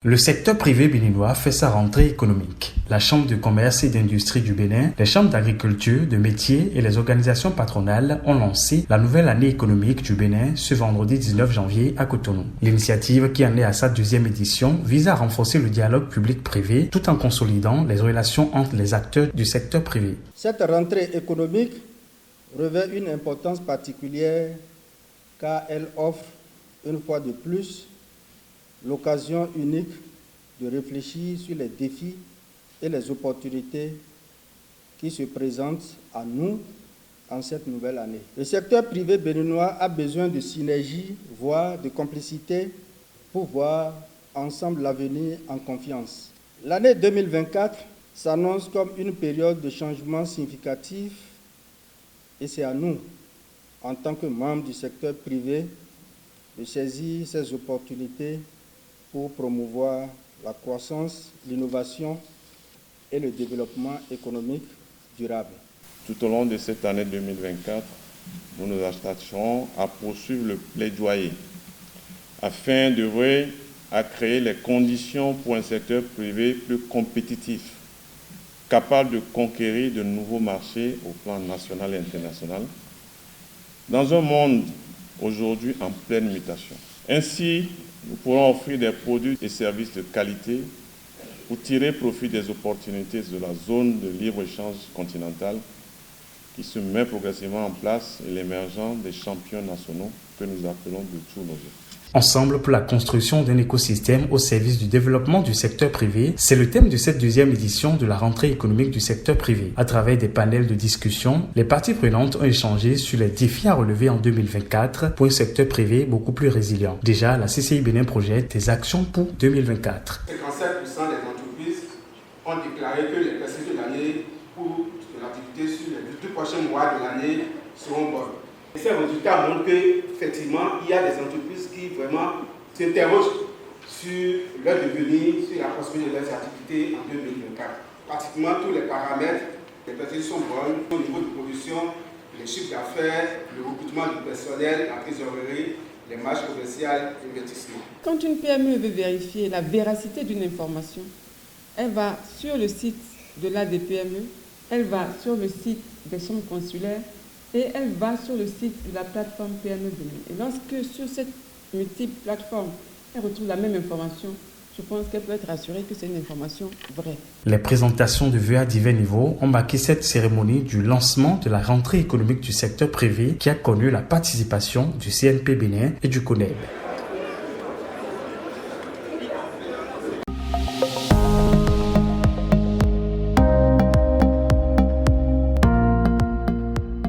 Le secteur privé béninois fait sa rentrée économique. La Chambre de commerce et d'industrie du Bénin, les chambres d'agriculture, de métiers et les organisations patronales ont lancé la nouvelle année économique du Bénin ce vendredi 19 janvier à Cotonou. L'initiative, qui en est à sa deuxième édition, vise à renforcer le dialogue public-privé tout en consolidant les relations entre les acteurs du secteur privé. Cette rentrée économique revêt une importance particulière car elle offre une fois de plus l'occasion unique de réfléchir sur les défis et les opportunités qui se présentent à nous en cette nouvelle année. Le secteur privé béninois a besoin de synergie, voire de complicité, pour voir ensemble l'avenir en confiance. L'année 2024 s'annonce comme une période de changement significatif et c'est à nous, en tant que membres du secteur privé, de saisir ces opportunités pour promouvoir la croissance, l'innovation et le développement économique durable. Tout au long de cette année 2024, nous nous attacherons à poursuivre le plaidoyer afin d'œuvrer à créer les conditions pour un secteur privé plus compétitif, capable de conquérir de nouveaux marchés au plan national et international, dans un monde aujourd'hui en pleine mutation. Ainsi, nous pourrons offrir des produits et services de qualité pour tirer profit des opportunités de la zone de libre-échange continentale qui se met progressivement en place et l'émergence des champions nationaux que nous appelons de tous nos jours. Ensemble pour la construction d'un écosystème au service du développement du secteur privé, c'est le thème de cette deuxième édition de la rentrée économique du secteur privé. À travers des panels de discussion, les parties prenantes ont échangé sur les défis à relever en 2024 pour un secteur privé beaucoup plus résilient. Déjà, la CCI Bénin projette des actions pour 2024. 57% des entreprises ont déclaré que les perspectives de l'année pour l'activité sur les 2 prochains mois de l'année seront bonnes. Ces résultats montrent qu'effectivement, il y a des entreprises qui vraiment s'interrogent sur leur devenir, sur la prospérité de leurs activités en 2024. Pratiquement tous les paramètres, les perspectives sont bonnes au niveau de production, les chiffres d'affaires, le recrutement du personnel, la trésorerie, les marges commerciales, l'investissement. Quand une PME veut vérifier la véracité d'une information, elle va sur le site de l'ADPME, elle va sur le site des chambres consulaires, et elle va sur le site de la plateforme PME Bénin. Et lorsque sur cette multiple plateforme, elle retrouve la même information, je pense qu'elle peut être rassurée que c'est une information vraie. Les présentations de vœux à divers niveaux ont marqué cette cérémonie du lancement de la rentrée économique du secteur privé qui a connu la participation du CNP Bénin et du CONEB.